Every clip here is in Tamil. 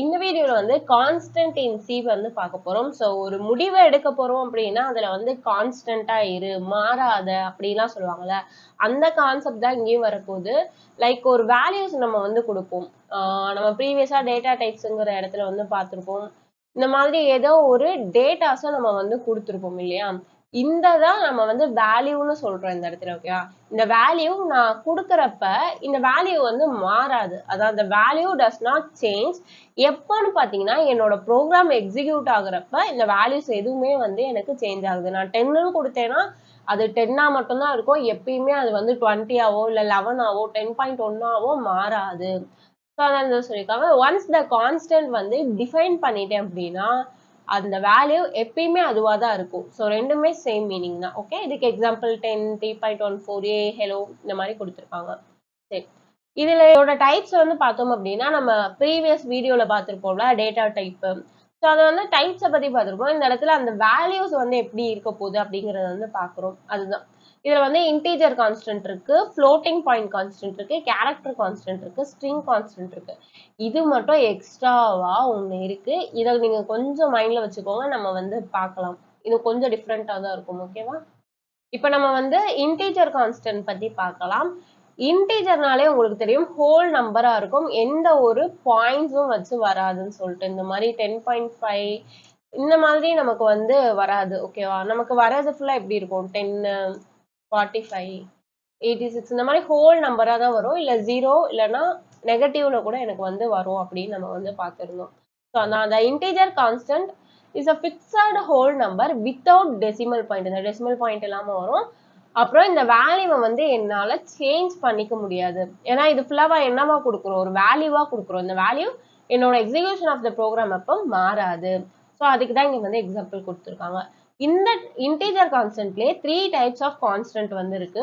இந்த வீடியோல வந்து கான்ஸ்டன்ட் இன் சி வந்து பார்க்க போறோம். ஸோ ஒரு முடிவை எடுக்க போறோம் அப்படின்னா அதுல வந்து கான்ஸ்டன்டா இரு, மாறாத அப்படிலாம் சொல்லுவாங்கல்ல. அந்த கான்செப்ட் தான் இங்கேயும் வரப்போகுது. லைக் ஒரு வேல்யூஸ் நம்ம வந்து கொடுப்போம். நம்ம ப்ரீவியஸா டேட்டா டைப்ஸ்ங்கிற இடத்துல வந்து பார்த்துருப்போம். இந்த மாதிரி ஏதோ ஒரு டேட்டாஸை நம்ம வந்து கொடுத்துருப்போம் இல்லையா? இந்த தான் நம்ம வந்து வேல்யூன்னு சொல்றோம் இந்த இடத்துல. ஓகேவா? இந்த வேல்யூ நான் கொடுக்கறப்ப இந்த வேல்யூ வந்து மாறாது. அதாவது வேல்யூ டஸ் நாட் சேஞ்ச். எப்போன்னு பாத்தீங்கன்னா என்னோட ப்ரோக்ராம் எக்ஸிக்யூட் ஆகுறப்ப இந்த வேல்யூஸ் எதுவுமே வந்து எனக்கு சேஞ்ச் ஆகுது. நான் 10ன்னு கொடுத்தேன்னா அது 10ஆ மட்டும்தான் இருக்கும். எப்பயுமே அது வந்து 20ஆவோ இல்ல 11ஆவோ 10.1ஆவோ மாறாது. ஸோ அதான் சொல்லியிருக்காங்க. ஒன்ஸ் த கான்ஸ்டன்ட் வந்து டிஃபைன் பண்ணிட்டேன் அப்படின்னா அந்த வேல்யூ எப்பயுமே அதுவா தான் இருக்கும். ஸோ ரெண்டுமே சேம் மீனிங் தான். ஓகே, இதுக்கு எக்ஸாம்பிள் 10, 3.14a, ஹெலோ இந்த மாதிரி கொடுத்துருக்காங்க. சரி, இதுல இதோட டைப்ஸ் வந்து பார்த்தோம் அப்படின்னா நம்ம ப்ரீவியஸ் வீடியோல பார்த்துருப்போம்ல டேட்டா டைப். ஸோ அதை வந்து டைப்ஸை பத்தி பார்த்துருப்போம். இந்த இடத்துல அந்த வேல்யூஸ் வந்து எப்படி இருக்க போகுது அப்படிங்கறத வந்து பார்க்குறோம். அதுதான் இதுல வந்து இன்டீஜர் கான்ஸ்டன்ட் இருக்கு, ஃப்ளோட்டிங் பாயிண்ட் கான்ஸ்டன்ட் இருக்கு, கேரக்டர் கான்ஸ்டன்ட் இருக்கு, ஸ்ட்ரிங் கான்ஸ்டன்ட் இருக்கு. இது மட்டும் எக்ஸ்ட்ராவா ஒண்ணு இருக்கு. இதை நீங்க கொஞ்சம் மைண்ட்ல வச்சுக்கோங்க. நம்ம வந்து பார்க்கலாம். இது கொஞ்சம் டிஃப்ரெண்டா தான் இருக்கும். ஓகேவா? இப்ப நம்ம வந்து இன்டீஜர் கான்ஸ்டன்ட் பத்தி பார்க்கலாம். இன்டீஜர்னாலே உங்களுக்கு தெரியும் ஹோல் நம்பரா இருக்கும். எந்த ஒரு பாயிண்ட்ஸும் வச்சு வராதுன்னு சொல்லிட்டு இந்த மாதிரி 10.5 இந்த மாதிரி நமக்கு வந்து வராது. ஓகேவா? நமக்கு வர்றது ஃபுல்லா எப்படி இருக்கும்? 10, 45, 86 இந்த மாதிரி ஹோல் நம்பரா தான் வரும். இல்ல 0 இல்லைன்னா நெகட்டிவ்ல கூட எனக்கு வந்து வரும் அப்படின்னு நம்ம வந்து பார்த்திருந்தோம். ஸோ அந்த integer constant is a fixed whole number without decimal point. இந்த டெசிமல் பாயிண்ட் இல்லாம வரும். அப்புறம் இந்த வேல்யூவை வந்து என்னால சேஞ்ச் பண்ணிக்க முடியாது. ஏன்னா இது ஃபுல்லாவா என்னவா கொடுக்குறோம்? ஒரு வேல்யூவா கொடுக்குறோம். இந்த வேல்யூ என்னோட எக்ஸிகியூஷன் ஆஃப் த ப்ரோக்ராம் அப்போ மாறாது. ஸோ அதுக்கு தான் இங்க வந்து எக்ஸாம்பிள் கொடுத்துருக்காங்க. இந்த இன்டீஜர் கான்ஸ்டன்ட்லயே 3 டைப்ஸ் ஆஃப் கான்ஸ்டன்ட் வந்து இருக்கு.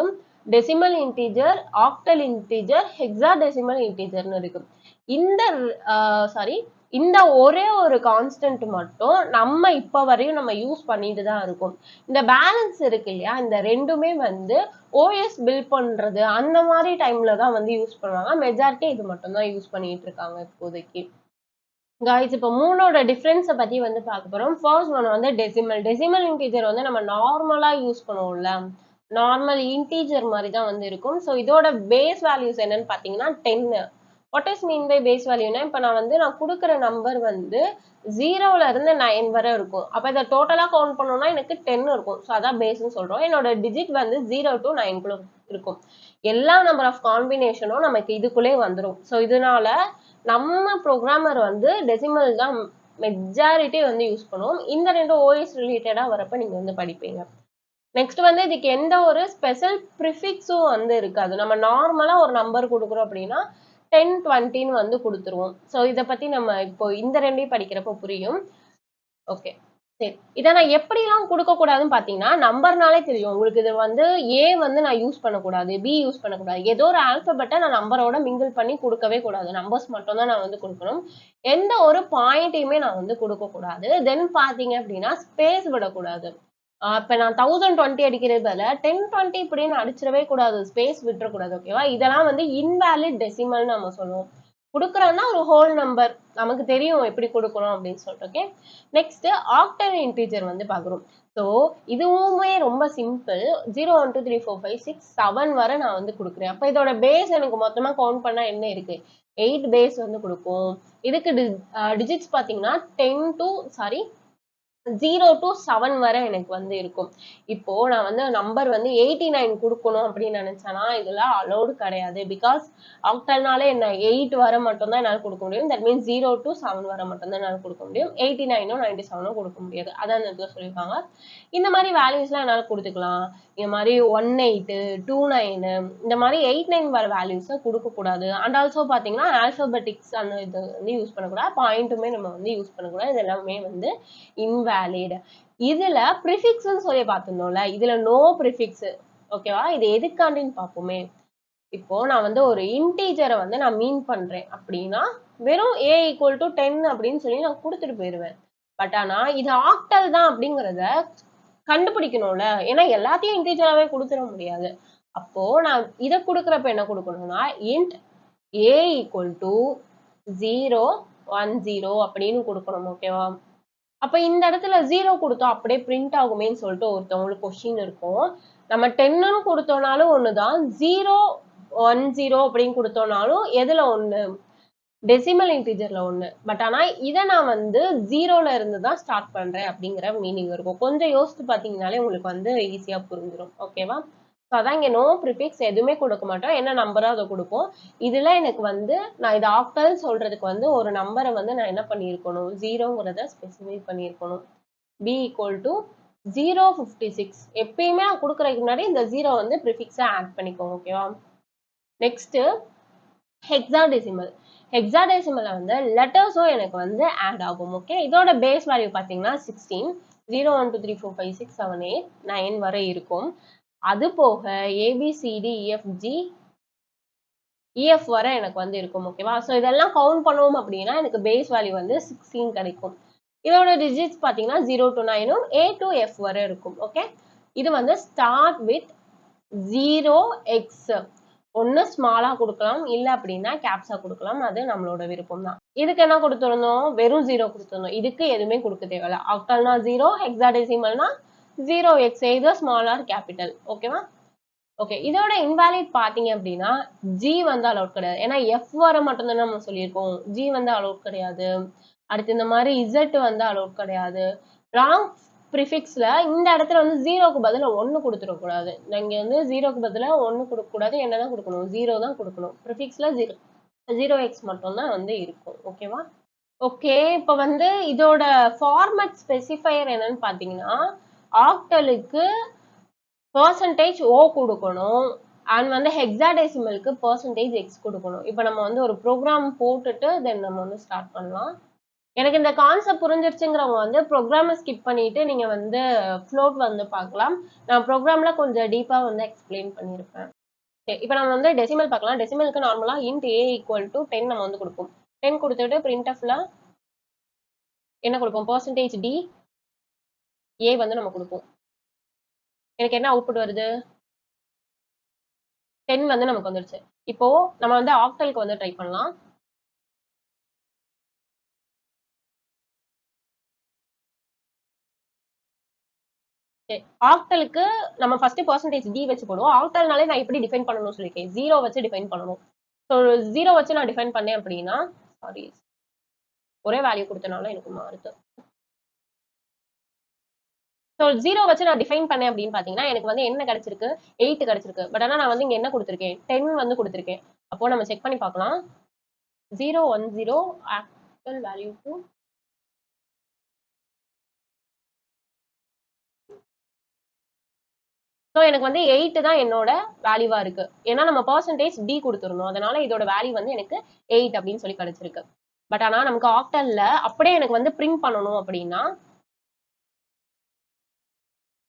Decimal integer, octal integer, hexadecimal இன்டீஜர்னு இருக்கு. இந்த இந்த ஒரே ஒரு கான்ஸ்டன்ட் மட்டும் நம்ம இப்ப வரையும் நம்ம யூஸ் பண்ணிட்டு தான் இருக்கோம். இந்த பேலன்ஸ் இருக்கு இல்லையா? இந்த ரெண்டுமே வந்து ஓஎஸ் பில்ட் பண்றது அந்த மாதிரி டைம்ல தான் வந்து யூஸ் பண்ணுவாங்க. மெஜாரிட்டி இது மட்டும் தான் யூஸ் பண்ணிட்டு இருக்காங்க இப்போதைக்கு. காய்ஸ், இப்போ மூணோட டிஃபரன்ஸை பத்தி வந்து பார்க்க போறோம். ஃபர்ஸ்ட் ஒன் வந்து டெசிமல் இன்டீஜர் வந்து நம்ம நார்மலா யூஸ் பண்ணுவோம்ல, நார்மல் இன்டீஜர் மாதிரி தான் வந்து இருக்கும். ஸோ இதோட பேஸ் வேல்யூஸ் என்னன்னு பார்த்தீங்கன்னா 10. What is mean by base வேல்யூனா, இப்போ நான் கொடுக்குற நம்பர் வந்து 0ல இருந்து 9 வரை இருக்கும். அப்போ இதை டோட்டலா கவுண்ட் பண்ணோம்னா எனக்கு 10 இருக்கும். ஸோ அதான் பேஸ்ன்னு சொல்றோம். என்னோட டிஜிட் வந்து 0 to 9 இருக்கும். எல்லா நம்பர் ஆஃப் காம்பினேஷனும் நமக்கு இதுக்குள்ளே வந்துடும். ஸோ இதனால நம்ம ப்ரோக்ராமர் வந்து டெசிமல் தான் மெஜாரிட்டி வந்து யூஸ் பண்ணுவோம். இந்த ரெண்டு ஓஎஸ் ரிலேட்டடா வரப்ப நீங்க வந்து படிப்பீங்க. நெக்ஸ்ட் வந்து இதுக்கு எந்த ஒரு ஸ்பெஷல் ப்ரிஃபிக்ஸும் வந்து இருக்காது. நம்ம நார்மலா ஒரு நம்பர் கொடுக்குறோம் அப்படின்னா 10, 20ன்னு வந்து கொடுத்துருவோம். ஸோ இதை பத்தி நம்ம இப்போ இந்த ரெண்டையும் படிக்கிறப்ப புரியும். ஓகே, சரி. இதை நான் எப்படிலாம் கொடுக்கக்கூடாதுன்னு பார்த்தீங்கன்னா, நம்பர்னாலே தெரியும் உங்களுக்கு. இது வந்து ஏ வந்து நான் யூஸ் பண்ணக்கூடாது, பி யூஸ் பண்ணக்கூடாது. ஏதோ ஒரு ஆல்பபெட்டை நான் நம்பரோட மிங்கிள் பண்ணி கொடுக்கவே கூடாது. நம்பர்ஸ் மட்டும் தான் நான் வந்து கொடுக்கணும். எந்த ஒரு பாயிண்ட்டையுமே நான் வந்து கொடுக்கக்கூடாது. தென் பார்த்தீங்க அப்படின்னா ஸ்பேஸ் விடக்கூடாது. இப்போ நான் 1020 அடிக்கிறது பதிலா 1020 இப்படின்னு அடிச்சிடவே கூடாது. ஸ்பேஸ் விட்டுறக்கூடாது. ஓகேவா? இதெல்லாம் வந்து இன்வேலிட் டெசிமல் நம்ம சொல்லுவோம். கொடுக்குறோம்னா ஒரு ஹோல் நம்பர் நமக்கு தெரியும் எப்படி கொடுக்கணும் அப்படின்னு சொல்லிட்டு. ஓகே, நெக்ஸ்ட் ஆக்டல் இன்டீஜர் வந்து பார்க்குறோம். ஸோ இதுவுமே ரொம்ப சிம்பிள். 0, 1, 2, 3, 4, 5, 6, 7 வரை நான் வந்து கொடுக்குறேன். அப்போ இதோட பேஸ் எனக்கு மொத்தமாக கவுண்ட் பண்ணா என்ன இருக்கு? 8 பேஸ் வந்து கொடுக்கும். இதுக்கு டிஜிட்ஸ் பார்த்தீங்கன்னா 0 to 7 வரை எனக்கு வந்து இருக்கும். இப்போ நான் வந்து நம்பர் வந்து 89 கொடுக்கணும் அப்படின்னு நினைச்சேன்னா இதெல்லாம் அலோடு கிடையாது. பிகாஸ் ஆக்டல்னாலே என்ன 8 வரை மட்டும் தான் என்னால் கொடுக்க முடியும். தட் மீன்ஸ் 0 to 7 வரை மட்டும் தான் என்னால் கொடுக்க முடியும். 89 97 கொடுக்க முடியாது. அதான் இந்த இடத்துல சொல்லியிருக்காங்க. இந்த மாதிரி வேல்யூஸ்லாம் என்னால் கொடுத்துக்கலாம். இந்த மாதிரி 18, 29 இந்த மாதிரி 89 வர வேல்யூஸை கொடுக்கக்கூடாது. அண்ட் ஆல்சோ பார்த்தீங்கன்னா ஆல்பபெட்டிக்ஸ் அந்த இது வந்து யூஸ் பண்ணக்கூடாது. பாயிண்ட்டுமே நம்ம வந்து யூஸ் பண்ணக்கூடாது. இது எல்லாமே வந்து இன்வேலிட். இதுல ப்ரிஃபிக்ஸ்ன்னு சொல்லி பார்த்திருந்தோம்ல, இதுல நோ ப்ரிஃபிக்ஸ். ஓகேவா? இது எதுக்காண்டின்னு பார்ப்போமே. இப்போ நான் வந்து ஒரு இன்டீஜரை வந்து நான் மீன் பண்றேன் அப்படின்னா வெறும் a = 10 அப்படின்னு சொல்லி நான் கொடுத்துட்டு போயிடுவேன். பட் ஆனா இது ஆக்டல் தான் அப்படிங்கிறத கண்டுபிடிக்கணும்ல. ஏன்னா எல்லாத்தையும் இன்டீஜராகவே கொடுத்துட முடியாது. அப்போ நான் இதை கொடுக்குறப்ப என்ன கொடுக்கணும்னா int a = 0, 10 அப்படின்னு கொடுக்கணும். ஓகேவா? அப்ப இந்த இடத்துல 0 கொடுத்தோம் அப்படியே பிரிண்ட் ஆகுமேன்னு சொல்லிட்டு ஒருத்தவங்களுக்கு கொஸ்டின் இருக்கும். நம்ம 10ன்னு கொடுத்தோம்னாலும் ஒண்ணுதான், 0 10 அப்படின்னு கொடுத்தோம்னாலும் எதுல ஒண்ணு, டெசிமல் இன்டிஜர்ல ஒண்ணு. பட் ஆனா இதை நான் வந்து 0ல இருந்து தான் ஸ்டார்ட் பண்றேன் அப்படிங்கிற மீனிங் இருக்கும். கொஞ்சம் யோசித்து பாத்தீங்கன்னாலே உங்களுக்கு வந்து ஈஸியா புரிஞ்சிடும். ஓகேவா? அதான் இங்க நோ ப்ரிஃபிக்ஸ் எதுவுமே கொடுக்க மாட்டோம். என்ன நம்பரோ அதை கொடுப்போம். இதுல எனக்கு வந்து நான் இது ஆக்டல் சொல்றதுக்கு வந்து ஒரு நம்பரை வந்து நான் என்ன பண்ணியிருக்கணும், 0ங்கிறத ஸ்பெசிஃபை பண்ணியிருக்கணும். b equal to 056. எப்பயுமே நான் கொடுக்கறதுக்கு முன்னாடி இந்த 0 வந்து ப்ரிஃபிக்ஸை ஆட் பண்ணிக்கோங்க. ஓகேவா? Next hexadecimal. ஹெக்ஸாடெசிமல்ல வந்து லெட்டர்ஸும் எனக்கு வந்து ஆட் ஆகும். ஓகே, இதோட பேஸ் வேல்யூ பார்த்தீங்கன்னா 16. 0 1 2 3 4 5 6 7 8 9 வரை இருக்கும். அது போக ABCDEFG வரை எனக்கு வந்து இருக்கும். ஓகேவா? ஸோ இதெல்லாம் கவுண்ட் பண்ணுவோம் அப்படின்னா எனக்கு பேஸ் வேல்யூ வந்து 16 கிடைக்கும். இதோட டிஜிட்ஸ் பார்த்தீங்கன்னா 0 to 9 A to F வரை இருக்கும். ஓகே, இது வந்து ஸ்டார்ட் வித் 0x. ஒன்னு ஸ்மாலா கொடுக்கலாம், இல்ல அப்படின்னா கேப்ஸா கொடுக்கலாம். அது நம்மளோட விருப்பம் தான். இதுக்கு என்ன கொடுத்துருந்தோம், வெறும் 0 கொடுத்துருந்தோம். இதுக்கு எதுவுமே கொடுக்க தேவையில்ல. ஆக்டல்னா 0, ஹெக்ஸாடெசிமல்னா 0x, either small or capital. ஓகேவா? ஓகே, இதோட இன்வாலிட் பாத்தீங்க அப்படின்னா G வந்து அலௌட் கிடையாது. ஏன்னா F வர மட்டும்தான் நம்ம சொல்லியிருக்கோம். G வந்து அலௌட் கிடையாது. அடுத்து இந்த மாதிரி Z வந்து அலௌட் கிடையாது. ராங் ப்ரிஃபிக்ஸ்ல இந்த இடத்துல வந்து 0க்கு பதிலா 1 கொடுத்துடக்கூடாது. இங்க வந்து 0க்கு பதிலா 1 கொடுக்கக்கூடாது. என்னதான் கொடுக்கணும், 0 தான் கொடுக்கணும். ப்ரிஃபிக்ஸ்ல 0x மட்டும் தான் வந்து இருக்கும். ஓகேவா? ஓகே, இப்போ வந்து இதோட ஃபார்மட் ஸ்பெசிஃபையர் என்னன்னு பாத்தீங்கன்னா, ஆக்டலுக்கு %O கொடுக்கணும், அண்ட் வந்து ஹெக்ஸாடெசிமலுக்கு %X கொடுக்கணும். இப்போ நம்ம வந்து ஒரு ப்ரோக்ராம் போட்டுட்டு தென் நம்ம வந்து ஸ்டார்ட் பண்ணலாம். எனக்கு இந்த கான்செப்ட் புரிஞ்சிருச்சுங்கிறவங்க வந்து ப்ரோக்ராமை ஸ்கிப் பண்ணிட்டு நீங்க வந்து ஃப்ளோட் வந்து பார்க்கலாம். நான் ப்ரோக்ராம்ல கொஞ்சம் டீப்பா வந்து எக்ஸ்பிளைன் பண்ணியிருப்பேன். இப்போ நம்ம வந்து டெசிமல் பார்க்கலாம். டெசிமலுக்கு நார்மலா int a equal to 10 நம்ம வந்து கொடுப்போம். 10 கொடுத்துட்டு printfல என்ன கொடுப்போம், %d a வந்து நம்ம கொடுப்போம். எனக்கு என்ன அவுட்புட் வருது, 10 வந்து நமக்கு வந்துருச்சு. இப்போ நம்ம வந்து ஆக்டலுக்கு வந்து ட்ரை பண்ணலாம். ஆக்டலுக்கு நம்ம ஃபர்ஸ்ட் %d வச்சு போடுவோம். ஆக்டல்னாலே நான் எப்படி டிஃபைன் பண்ணணும்னு சொல்லியிருக்கேன், 0 வச்சு டிஃபைன் பண்ணணும். ஸோ 0 வச்சு நான் டிஃபைன் பண்ணேன் அப்படின்னா, சாரி ஒரே வேல்யூ கொடுத்தனால எனக்கு மாறுது. ஸோ 0 வச்சு நான் டிஃபைன் பண்ணேன் அப்படின்னு பார்த்தீங்கன்னா எனக்கு வந்து என்ன கிடைச்சிருக்கு, 8 கிடைச்சிருக்கு. பட் ஆனால் நான் வந்து இங்கே என்ன கொடுத்துருக்கேன், 10 வந்து கொடுத்துருக்கேன். அப்போ நம்ம செக் பண்ணி பார்க்கலாம். 0 1 0 ஆக்டல் வேல்யூக்கு ஸோ எனக்கு வந்து 8 தான் என்னோட வேல்யூவா இருக்கு. ஏன்னா நம்ம %d கொடுத்துருந்தோம். அதனால இதோட வேல்யூ வந்து எனக்கு 8 அப்படின்னு சொல்லி கிடைச்சிருக்கு. பட் ஆனா நமக்கு ஆக்டல்ல அப்படியே எனக்கு வந்து பிரிண்ட் பண்ணணும் அப்படின்னா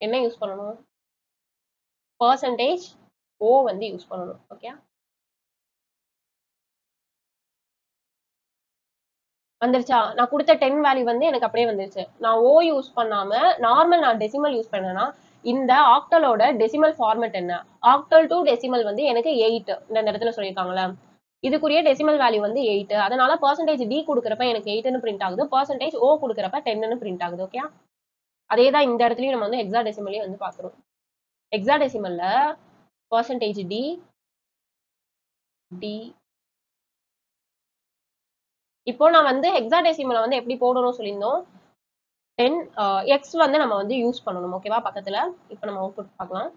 என்ன யூஸ் பண்ணணும், %O வந்து யூஸ் பண்ணணும். ஓகே, வந்துருச்சா? நான் கொடுத்த 10 வேல்யூ வந்து எனக்கு அப்படியே வந்துருச்சு. நான் O யூஸ் பண்ணாம நார்மல் நான் டெசிமல் யூஸ் பண்ணேன்னா இந்த ஆக்டலோட டெசிமல் ஃபார்மேட் என்ன, ஆக்டல் டு டெசிமல் வந்து எனக்கு 8 இந்த இடத்துல சொல்லியிருக்காங்களா, இதுக்குரிய டெசிமல் வேல்யூ வந்து 8. அதனால %d கொடுக்குறப்ப எனக்கு 8ன்னு பிரிண்ட் ஆகுது, %O கொடுக்குறப்ப 10ன்னு பிரிண்ட் ஆகுது. ஓகே, அதே தான் இந்த இடத்துலயும் நம்ம வந்து ஹெக்ஸாடெசிமலையும் வந்து பார்க்குறோம். ஹெக்ஸாடெசிமல்ல %d d இப்போ நான் வந்து ஹெக்ஸாடெசிமலை வந்து எப்படி போடணும்னு சொல்லியிருந்தோம், 10 x வந்து நம்ம வந்து யூஸ் பண்ணணும். ஓகேவா? பக்கத்துல இப்போ நம்ம அவுட்புட் பார்க்கலாம்.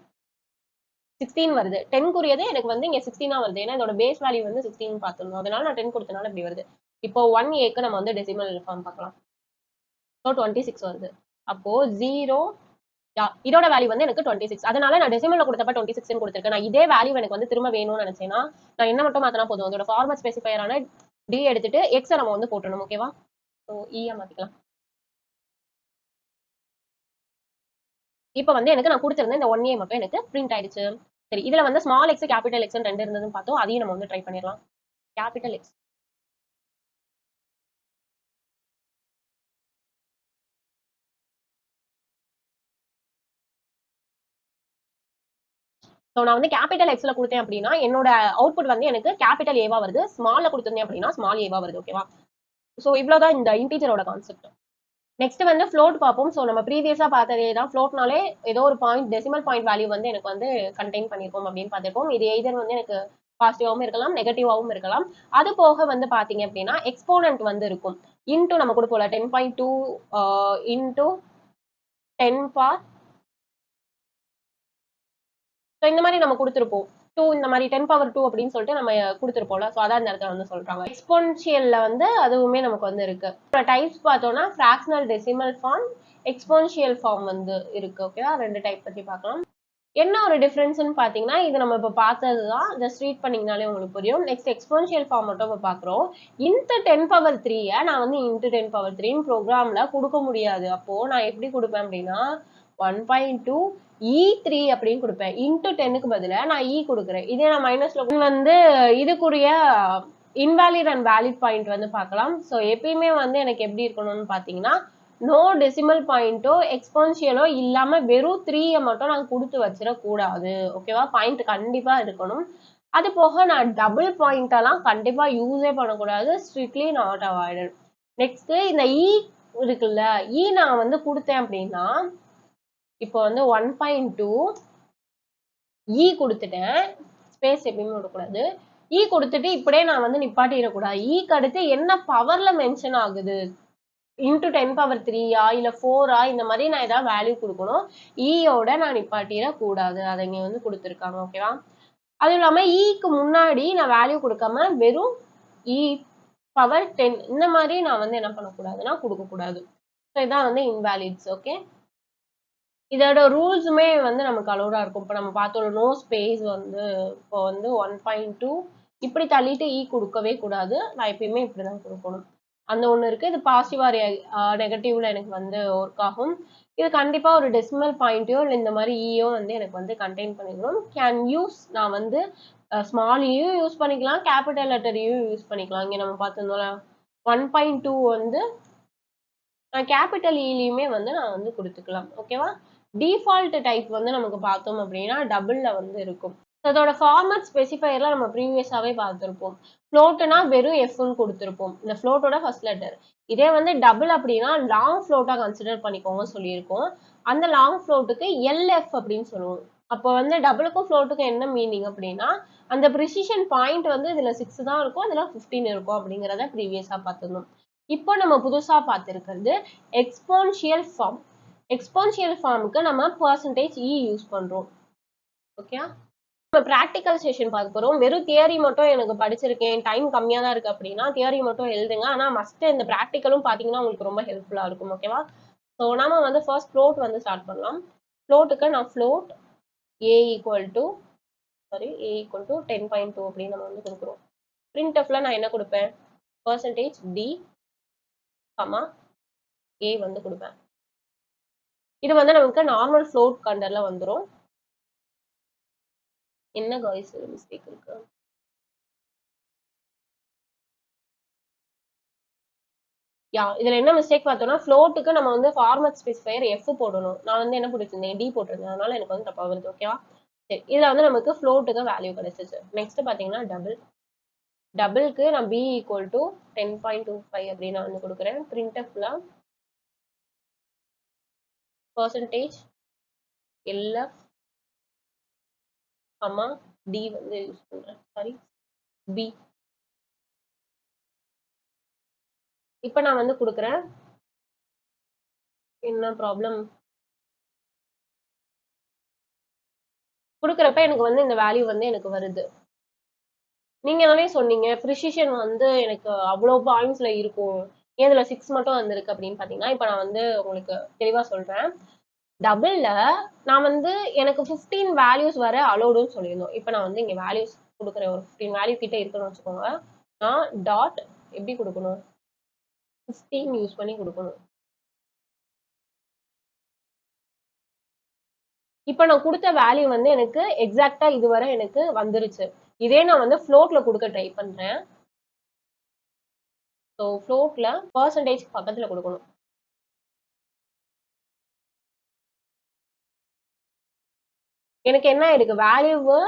16 வருது. 10க்குரியது எனக்கு வந்து இங்க 16 வருது. ஏன்னா இதோட பேஸ் வேல்யூ வந்து 16 பார்த்துருந்தோம். அதனால நான் 10 கொடுத்தனால இப்படி வருது. இப்போ 1a நம்ம வந்து டெசிமல் ஃபார்ம் பார்க்கலாம். ஸோ 26 வருது. அப்போ 0 இதோட வேல்யூ வந்து எனக்கு 26. அதனால நான் டெசிமல்ல கொடுத்தப்ப 26 கொடுத்துருக்கேன். நான் இதே வேல்யூ எனக்கு வந்து திரும்ப வேணும்னு நினைச்சேன்னா நான் என்ன மட்டும் மாத்தினா போதும், அதோட ஃபார்மட் ஸ்பெசிஃபையரான d எடுத்துட்டு x நம்ம வந்து போட்டணும். ஓகேவா? ஸோ e மாத்திக்கலாம். இப்போ வந்து எனக்கு நான் கொடுத்திருந்த இந்த 1a மட்டும் எனக்கு பிரிண்ட் ஆயிடுச்சு. சரி, இதுல வந்து ஸ்மால் எக்ஸ் கேபிட்டல் எக்ஸ் ரெண்டு இருந்ததுன்னு பார்த்தோம். அதையும் நம்ம வந்து ட்ரை பண்ணிடலாம். கேபிட்டல் எக்ஸ், ஸோ நான் வந்து கேபிட்டல் எக்ஸ்ல கொடுத்தேன் அப்படின்னா என்னோட அவுட்புட் வந்து எனக்கு கேபிட்டல் ஏவா வருது. ஸ்மால்ல கொடுத்திருந்தேன் அப்படின்னா ஸ்மால் ஏவா வருது. ஓகேவா? ஸோ இவ்வளவுதான் இந்த இன்டீஜரோட கான்செப்ட். நெக்ஸ்ட் வந்து ஃப்ளோட் பார்ப்போம். ஸோ நம்ம ப்ரீவியஸா பார்த்ததே தான். ஃப்ளோட்னாலே ஏதோ ஒரு பாயிண்ட் டெசிமல் பாயிண்ட் வேல்யூ வந்து எனக்கு வந்து கண்டெயின் பண்ணிருக்கோம் அப்படின்னு பார்த்திருக்கோம். இது எய்தர் வந்து எனக்கு பாசிட்டிவாகவும் இருக்கலாம், நெகட்டிவாகவும் இருக்கலாம். அது போக வந்து பாத்தீங்க அப்படின்னா எக்ஸ்போனன்ட் வந்து இருக்கும். இன்டூ நம்ம கொடுப்போம்ல 10.2 இன்டூ 10 பார், ஸோ இந்த மாதிரி நம்ம கொடுத்துருப்போம். 2 இந்த மாதிரி 10 பவர் 2 அப்படின்னு சொல்லிட்டு நம்ம கொடுத்துருப்போம்ல. ஸோ அதான் இந்த இடத்துல வந்து சொல்றாங்க. எக்ஸ்போனன்ஷியல்ல வந்து அதுவுமே நமக்கு வந்து இருக்கு. டைப்ஸ் பார்த்தோம்னா fractional decimal form, exponential form வந்து இருக்கு. ஓகேவா? 2 டைப் பத்தி பார்க்கலாம். என்ன ஒரு டிஃபரன்ஸ்னு பாத்தீங்கன்னா இது நம்ம இப்ப பார்த்ததுதான். ஜஸ்ட் ரீட் பண்ணீங்கனாலே உங்களுக்கு புரியும். நெக்ஸ்ட் எக்ஸ்போனன்ஷியல் ஃபார்ம் மட்டும் இப்ப பாக்குறோம். இந்த 10 பவர் 3 நான் வந்து இன்டு 10 பவர் 3 ப்ரோக்ராம்ல கொடுக்க முடியாது. அப்போ நான் எப்படி கொடுப்பேன் அப்படின்னா 1.2 E3 அப்படின்னு கொடுப்பேன். இன்டு 10க்கு பதிலா நான் E கொடுக்குறேன். இதே நான் மைனஸ்ல வந்து இதுக்குரிய இன்வாலிட் அண்ட் வேலிட் பாயிண்ட் வந்து பார்க்கலாம். ஸோ எப்பயுமே வந்து எனக்கு எப்படி இருக்கணும்னு பாத்தீங்கன்னா நோ டெசிமல் பாயிண்டோ எக்ஸ்போனன்ஷியலோ இல்லாம வெறும் 3 மட்டும் நான் கொடுத்து வச்சிடக்கூடாது. ஓகேவா? பாயிண்ட் கண்டிப்பா இருக்கணும். அது போக நான் டபுள் பாயிண்ட் எல்லாம் கண்டிப்பா யூஸே பண்ணக்கூடாது. Strictly not avoided. நெக்ஸ்ட் இந்த இ இருக்குல்ல, இ நான் வந்து கொடுத்தேன் அப்படின்னா இப்போ வந்து 1.2 இ கொடுத்துட்டேன். ஸ்பேஸ் எப்பயுமே விடக்கூடாது. இ கொடுத்துட்டு இப்படியே நான் வந்து நிப்பாட்டிடக்கூடாது. இக்கு அடுத்து என்ன பவர்ல மென்ஷன் ஆகுது, இன்டூ 10 பவர் 3 இல்ல 4 இந்த மாதிரி நான் ஏதாவது வேல்யூ கொடுக்கணும். ஈயோட நான் நிப்பாட்டிடக்கூடாது. அதை இங்க வந்து கொடுத்துருக்காங்க. ஓகேவா? அதுவும் இல்லாம ஈக்கு முன்னாடி நான் வேல்யூ கொடுக்காம வெறும் இ பவர் 10 இந்த மாதிரி நான் வந்து என்ன பண்ணக்கூடாதுன்னா கொடுக்கக்கூடாது. ஸோ இதான் வந்து இன்வேலிட்ஸ். ஓகே, இதோட ரூல்ஸுமே வந்து நமக்கு அலோடா இருக்கும். இப்போ நம்ம பார்த்தோம் நோ ஸ்பேஸ் வந்து இப்போ வந்து 1.2 இப்படி தள்ளிட்டு இ கொடுக்கவே கூடாது. நான் எப்பயுமே இப்படிதான் கொடுக்கணும். அந்த ஒண்ணு இருக்கு. இது பாசிட்டிவா நெகட்டிவ்ல எனக்கு வந்து ஒர்க் ஆகும். இது கண்டிப்பா ஒரு டெசிமல் பாயிண்டையோ இல்லை இந்த மாதிரி ஈயோ வந்து எனக்கு வந்து கண்டெயின் பண்ணிக்கணும். கேன் யூஸ் நான் வந்து ஸ்மால் ஈயும் யூஸ் பண்ணிக்கலாம், கேபிட்டல் லெட்டர் ஈயும் யூஸ் பண்ணிக்கலாம். இங்க நம்ம பார்த்திருந்தோம்ல 1.2 வந்து நான் கேபிட்டல் ஈலையுமே வந்து நான் வந்து கொடுத்துக்கலாம். ஓகேவா? டிஃபால்ட் டைப் வந்து நமக்கு பார்த்தோம் அப்படின்னா டபுள்ல வந்து இருக்கும். அதோட ஃபார்மட் ஸ்பெசிஃபையர்ல நம்ம ப்ரீவியஸாவே பார்த்திருப்போம். ஃப்ளோட்னா வெறும் எஃப்னு கொடுத்திருப்போம். இந்த ஃப்ளோட்டோட ஃபர்ஸ்ட் லெட்டர். இதே வந்து டபுள் அப்படின்னா லாங் ஃப்ளோட்டா கன்சிடர் பண்ணிக்கோங்க சொல்லியிருக்கோம். அந்த லாங் ஃப்ளோட்டுக்கு எல்எஃப் அப்படின்னு சொல்லுவோம். அப்போ வந்து டபுளுக்கும் ஃப்ளோட்டுக்கும் என்ன மீனிங் அப்படின்னா அந்த ப்ரிசிஷன் பாயிண்ட் வந்து இதுல 6 தான் இருக்கும், இதுல 15 இருக்கும் அப்படிங்கிறத ப்ரீவியஸா பார்த்திருந்தோம். இப்போ நம்ம புதுசா பார்த்திருக்கிறது எக்ஸ்போனன்ஷியல் ஃபார்ம். எக்ஸ்போனன்ஷியல் ஃபார்முக்கு நம்ம பெர்சன்டேஜ் இ யூஸ் பண்றோம். ஓகே, நம்ம ப்ராக்டிக்கல் செஷன் பார்க்க போறோம். வெறும் தியரி மட்டும் எனக்கு படிச்சிருக்கேன், டைம் கம்மியா தான் இருக்கு அப்படின்னா தியரி மட்டும் எழுதுங்க. ஆனா மஸ்ட் இந்த ப்ராக்டிக்கலும் பாத்தீங்கன்னா உங்களுக்கு ரொம்ப ஹெல்ப்ஃபுல்லா இருக்கும். ஓகேவா? ஸோ நாம வந்து ஃபர்ஸ்ட் ஃப்ளோட் வந்து ஸ்டார்ட் பண்ணலாம். ஃப்ளோட்டுக்கு நான் ஃப்ளோட் ஏ ஈக்குவல் டு 10.2 அப்படின்னு நம்ம வந்து கொடுக்குறோம். பிரிண்ட்எஃப்ல நான் என்ன கொடுப்பேன், பெர்சன்டேஜ் டி கமா ஏ வந்து கொடுப்பேன். இது வந்து நமக்கு நார்மல் ஃப்ளோட் கண்டர்ல வந்துரும். என்ன காய்ஸ் மிஸ்டேக் இருக்கு? இதுல என்ன மிஸ்டேக் பார்த்தோம்னா ஃப்ளோட்டுக்கு நம்ம வந்து ஃபார்மட் ஸ்பெசிஃபையர் எஃப் போடணும். நான் வந்து என்ன போட்டுருந்தேன், டி போட்டிருந்தேன். அதனால எனக்கு வந்து தப்பா வருது. ஓகேவா? சரி, இதுல வந்து நமக்கு ஃப்ளோட்டுக்கு வேல்யூ கிடைச்சிச்சு. நெக்ஸ்ட் பாத்தீங்கன்னா டபுளுக்கு நான் பி ஈக்குவல் டு 10.25 அப்படின்னு நான் வந்து கொடுக்குறேன். பிரிண்ட்எஃப்ல பெர்சன்டேஜ் எல்எஃப் கமா டி வந்து யூஸ் பண்றேன். Sorry, P. இப்போ நான் வந்து கொடுக்குறேன். என்ன ப்ராப்ளம்? கொடுக்குறப்ப எனக்கு வந்து இந்த வேல்யூ வந்து எனக்கு வருது. நீங்க தானே சொன்னீங்க ப்ரிசிஷன் வந்து எனக்கு அவ்வளவு பாயிண்ட்ஸ்ல இருக்கும், இதுல 6 மட்டும் வந்திருக்கு அப்படின்னு பாத்தீங்கன்னா, இப்ப நான் வந்து உங்களுக்கு தெளிவா சொல்றேன். டபுள்ல நான் வந்து எனக்கு 15 வேல்யூஸ் வர அலோடுன்னு சொல்லியிருந்தோம். இப்ப நான் வந்து இங்க வேல்யூஸ் கொடுக்குறேன். ஒரு 15 வேல்யூ கிட்ட இருக்குன்னு வச்சுக்கோங்க. நான் டாட் எப்படி கொடுக்கணும், 15 யூஸ் பண்ணி கொடுக்கணும். இப்ப நான் கொடுத்த வேல்யூ வந்து எனக்கு எக்ஸாக்டா இதுவரை எனக்கு வந்துருச்சு. இதே நான் வந்து ஃப்ளோட்ல கொடுக்க ட்ரை பண்றேன். ஸோ ஃப்ளோட்ல பெர்சன்டேஜ் பக்கத்துல கொடுக்கணும். எனக்கு என்ன இருக்கு வேல்யூ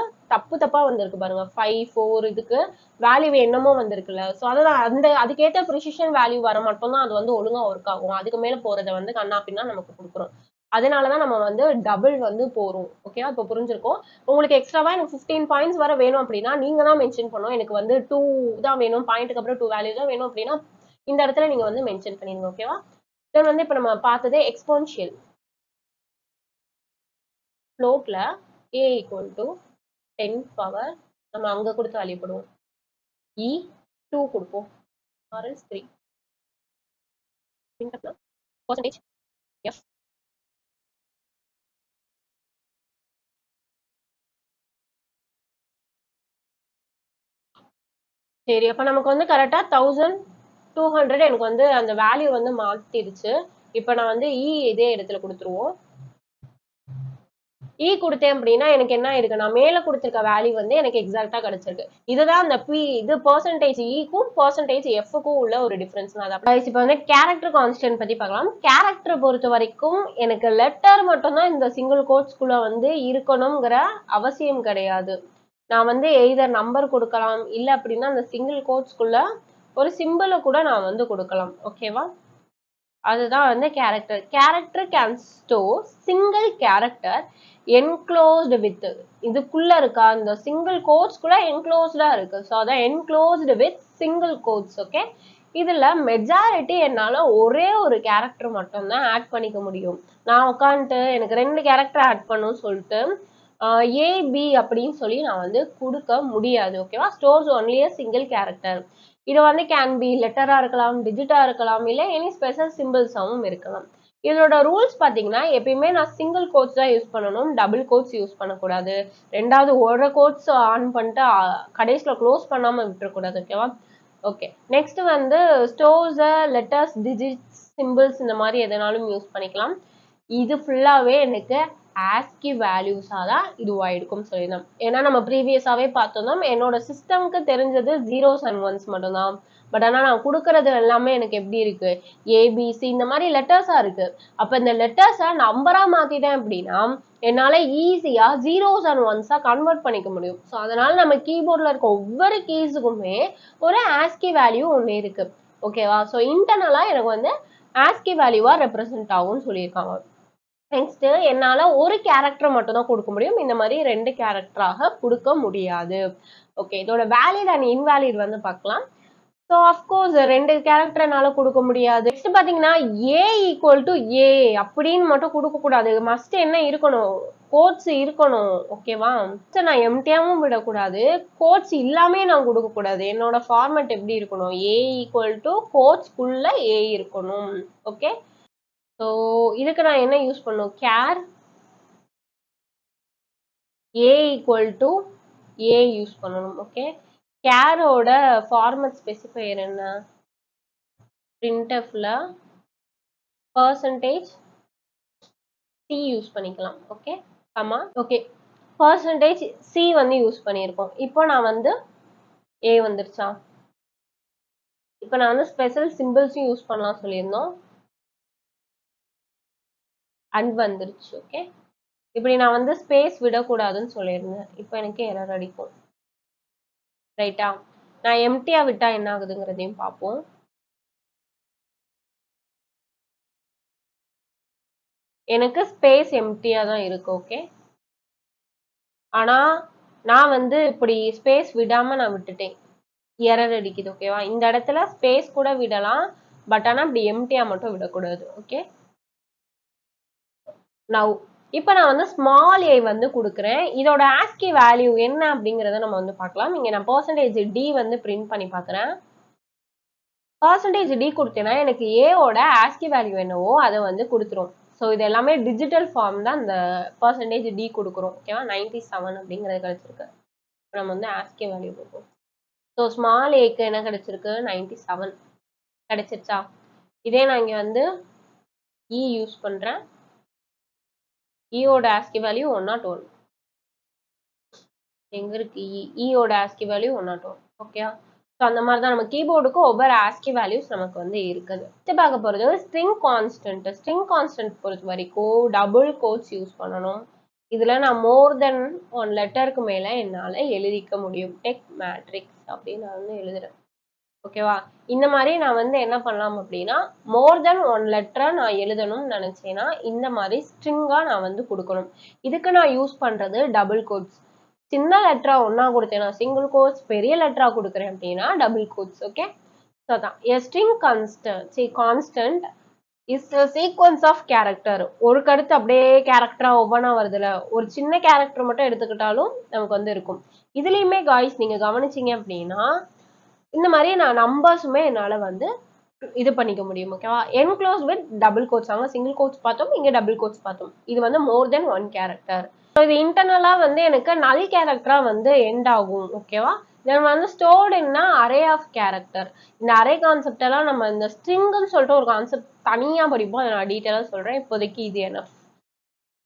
தப்பா வந்திருக்கு பாருங்க 5 4 இதுக்கு வேல்யூ என்னமோ வந்திருக்குல்ல. ஸோ அதுதான் அதுக்கேற்ற ப்ரிசிஷன் வேல்யூ வர மட்டும் தான் அது வந்து ஒழுங்கா ஒர்க் ஆகும். அதுக்கு மேல போறதை வந்து கண்ணா பின்னா நமக்கு கொடுக்குறோம். அதனாலதான் நம்ம வந்து டபுள் வந்து போறோம். ஓகேவா? இப்போ புரிஞ்சிருக்கும். உங்களுக்கு எக்ஸ்ட்ராவா எனக்கு 15 பாயிண்ட்ஸ் வர வேணும் அப்படின்னா நீங்க தான் மென்ஷன் பண்ணணும். எனக்கு வந்து 2 தான் வேணும், பாயிண்ட்டுக்கு அப்புறம் 2 வேல்யூ தான் வேணும் அப்படின்னா இந்த இடத்துல நீங்க வந்து மென்ஷன் பண்ணிருங்க. ஓகேவா? தென் வந்து இப்ப நம்ம பார்த்தது எக்ஸ்போனன்ஷியல். ஃப்ளோட்ல a equal to 10 பவர் நம்ம அங்க கொடுத்து வேல்யூ போடுவோம். e 2 கொடுப்போம். ஆர்எல்ஸ் 3 percentage f சரி அப்ப நமக்கு வந்து கரெக்டா 1200 எனக்கு வந்து அந்த வேல்யூ வந்து மாத்திடுச்சு. இப்ப நான் வந்து e இதே இடத்துல கொடுத்துருவோம். e கொடுத்தேன் அப்படின்னா எனக்கு என்ன இருக்கு, நான் மேல கொடுத்திருக்க வேல்யூ வந்து எனக்கு எக்ஸாக்டா கிடைச்சிருக்கு. இதுதான் அந்த இது பெர்சன்டேஜ் க்கும் பெர்சன்டேஜ் க்கும் உள்ள ஒரு டிஃபரன்ஸ். இப்ப வந்து கேரக்டர் கான்ஸ்டன்ட் பத்தி பார்க்கலாம். கேரக்டர் பொறுத்த வரைக்கும் எனக்கு லெட்டர் மட்டும் தான் இந்த சிங்கிள் கோட்ஸ்குள்ள வந்து இருக்கணுங்கிற அவசியம் கிடையாது. நான் வந்து எய்தர் நம்பர் கொடுக்கலாம், இல்ல அப்படின்னா அந்த சிங்கிள் கோட்ஸ்குள்ள ஒரு சிம்பிளை கூட நான் வந்து கொடுக்கலாம். ஓகேவா? அதுதான் வந்து character. Character can store single character enclosed with, இதுக்குள்ள இருக்கா இந்த சிங்கிள் கோட்ஸ்குள்ள என்க்ளோஸ்டா இருக்கு. ஸோ அதான் enclosed with single quotes. Okay, இதுல மெஜாரிட்டி என்னால ஒரே ஒரு கேரக்டர் மட்டும் தான் ஆட் பண்ணிக்க முடியும். நான் உட்காந்துட்டு எனக்கு 2 கேரக்டர் ஆட் பண்ணும் சொல்லிட்டு ஏபி அப்படின்னு சொல்லி நான் வந்து கொடுக்க முடியாது. ஓகேவா? Stores only single character. இது வந்து கேன் பி லெட்டரா இருக்கலாம், டிஜிட்டா இருக்கலாம், இல்ல எனி ஸ்பெஷல் சிம்பிள்ஸாவும் இருக்கலாம். இதோட ரூல்ஸ் பாத்தீங்கன்னா எப்பயுமே நான் சிங்கிள் கோட்ஸ் தான் யூஸ் பண்ணணும், டபுள் கோட்ஸ் யூஸ் பண்ணக்கூடாது. ரெண்டாவது ஒரு கோட்ஸ் ஆன் பண்ணிட்டு கடைசியில க்ளோஸ் பண்ணாம விட்டுறக்கூடாது. ஓகேவா? ஓகே, நெக்ஸ்ட் வந்து ஸ்டோர்ஸ் லெட்டர்ஸ் டிஜிட்ஸ் சிம்பிள்ஸ் இந்த மாதிரி எதனாலும் யூஸ் பண்ணிக்கலாம். இது ஃபுல்லாவே எனக்கு ASCII வேல்யூஸா தான் இதுவாயிருக்கும் சொல்லியிருந்தோம். ஏன்னா நம்ம ப்ரீவியஸாவே பார்த்தோம் என்னோட சிஸ்டம்க்கு தெரிஞ்சது 0s and 1s மட்டும்தான். பட் ஆனா நான் கொடுக்கறது எல்லாமே எனக்கு எப்படி இருக்கு, ஏபிசி இந்த மாதிரி லெட்டர்ஸா இருக்கு. அப்ப இந்த லெட்டர்ஸை நம்பரா மாத்திட்டேன் அப்படின்னா என்னால ஈஸியா 0s and 1s கன்வெர்ட் பண்ணிக்க முடியும். ஸோ அதனால நம்ம கீபோர்ட்ல இருக்க ஒவ்வொரு கீஸுக்குமே ஒரு ASCII வேல்யூ ஒன்று இருக்கு. ஓகேவா? ஸோ இன்டர்னலா எனக்கு வந்து ASCII வேல்யூவா ரெப்ரசென்ட் ஆகும்னு சொல்லியிருக்காங்க. நெக்ஸ்ட் என்னால ஒரு கேரக்டர் மட்டும் தான் கொடுக்க முடியும், இந்த மாதிரி 2 கேரக்டராக கொடுக்க முடியாது. ஓகே, இதோட வேலிட் அண்ட் இன்வேலிட் வந்து பார்க்கலாம். ஸோ அஃப்கோர்ஸ் 2 கேரக்டர் என்னால கொடுக்க முடியாது. நெக்ஸ்ட் பாத்தீங்கன்னா ஏ ஈக்குவல் டு ஏ அப்படின்னு மட்டும் கொடுக்க கூடாது. மஸ்ட் என்ன இருக்கணும், கோட்ஸ் இருக்கணும். ஓகேவா? நான் எம்டியாவும் விடக்கூடாது, கோட்ஸ் இல்லாமே நான் கொடுக்க கூடாது. என்னோட ஃபார்மேட் எப்படி இருக்கணும், ஏ ஈக்குவல் டு கோட்ஸ்குள்ள ஏ இருக்கணும். ஓகே, ஸோ இதுக்கு நான் என்ன யூஸ் பண்ணும், care A equal to A use பண்ணணும். ஓகே, கேரோட ஃபார்மட் ஸ்பெசிஃபையர் என்ன, printfல percentage c யூஸ் பண்ணிக்கலாம். ஓகே, ஆமா. ஓகே, percentage c வந்து யூஸ் பண்ணியிருக்கோம். இப்போ நான் வந்து a வந்துருச்சா, இப்போ நான் வந்து ஸ்பெஷல் சிம்பிள்ஸும் யூஸ் பண்ணலாம் சொல்லியிருந்தோம், அண்ட் வந்துருச்சு. ஓகே, இப்படி நான் வந்து ஸ்பேஸ் விடக்கூடாதுன்னு சொல்லியிருந்தேன். இப்போ எனக்கு எரர் அடிக்கும். ரைட்டா? நான் எம்டியா விட்டா என்ன ஆகுதுங்கிறதையும் பார்ப்போம். எனக்கு ஸ்பேஸ் எம்டியா தான் இருக்கு. ஓகே, ஆனா நான் வந்து இப்படி ஸ்பேஸ் விடாம நான் விட்டுட்டேன், எரர் அடிக்குது. ஓகேவா? இந்த இடத்துல ஸ்பேஸ் கூட விடலாம், பட் ஆனா இப்படி எம்டியா மட்டும் விடக்கூடாது. ஓகே, நவ் இப்போ நான் வந்து ஸ்மால் ஏ வந்து கொடுக்குறேன். இதோட ASCII வேல்யூ என்ன அப்படிங்கிறத நம்ம வந்து பார்க்கலாம். இங்க நான் பர்சன்டேஜ் டி வந்து பிரிண்ட் பண்ணி பார்க்குறேன். பர்சன்டேஜ் டி கொடுத்தேன்னா எனக்கு ஏவோட ASCII வேல்யூ என்னவோ அதை வந்து கொடுத்துரும். ஸோ இது எல்லாமே டிஜிட்டல் ஃபார்ம் தான் இந்த பர்சன்டேஜ் டி கொடுக்குறோம். ஓகேவா? 97 அப்படிங்கிறது கிடைச்சிருக்கு. நம்ம வந்து ASCII வேல்யூ கொடுப்போம். ஸோ ஸ்மால் ஏக்கு என்ன கிடைச்சிருக்கு, 97 கிடைச்சிருச்சா? இதே நான் இங்கே வந்து இ யூஸ் பண்ணுறேன். ஈயோட ASCII வேல்யூ 101. எங்க இருக்கு இ, ஈயோட ASCII வேல்யூ 101. ஓகே, ஸோ அந்த மாதிரி தான் நம்ம கீபோர்டுக்கு ஒவ்வொரு ASCII வேல்யூஸ் நமக்கு வந்து இருக்குது. இது பார்க்க போகிறது ஸ்ட்ரிங் கான்ஸ்டன்ட். ஸ்ட்ரிங் கான்ஸ்டன்ட் பொறுத்த வரைக்கும் டபுள் கோட்ஸ் யூஸ் பண்ணணும், இதுல நான் மோர் தென் 1 லெட்டருக்கு மேல என்னால எழுதிக்க முடியும். டெக் மேட்ரிக்ஸ் அப்படின்னு நான் வந்து எழுதுறேன். ஓகேவா? இந்த மாதிரி நான் வந்து என்ன பண்ணலாம் அப்படின்னா மோர் தென் 1 லெட்டரை நான் எழுதணும்னு நினைச்சேன்னா இந்த மாதிரி ஸ்ட்ரிங்கா நான் வந்து கொடுக்கணும். இதுக்கு நான் யூஸ் பண்றது டபுள் கோட்ஸ். சின்ன லெட்டரா ஒன்னா கொடுத்தேன்னா சிங்கிள் கோட்ஸ், பெரிய லெட்டரா கொடுக்குறேன் அப்படின்னா டபுள் கோட்ஸ். ஓகே, ஸோ தான் a string constant is a sequence of character. ஒரு கடுத்து அப்படியே கேரக்டரா ஒவ்வொன்றா வருதுல, ஒரு சின்ன கேரக்டர் மட்டும் எடுத்துக்கிட்டாலும் நமக்கு வந்து இருக்கும். இதுலயுமே காய்ஸ் நீங்க கவனிச்சீங்க அப்படின்னா இந்த மாதிரி நான் நம்பர்ஸுமே என்னால வந்து இது பண்ணிக்க முடியும். ஓகேவா? Enclose with double quotes. அங்க சிங்கிள் கோட்ஸ் பார்த்தோம், இங்க டபுள் கோட்ஸ் பார்த்தோம். இது வந்து மோர் தென் 1 கேரக்டர். இது இன்டர்னலா வந்து எனக்கு நல் கேரக்டரா வந்து எண்ட் ஆகும். ஓகேவா? தென் வந்து stored in array of character. இந்த அரே கான்செப்ட் எல்லாம் நம்ம இந்த ஸ்ட்ரிங்னு சொல்லிட்டு ஒரு கான்செப்ட் தனியா படிப்போம். அதை நான் டீட்டெயிலா சொல்றேன். இப்போதைக்கு இது என்ன.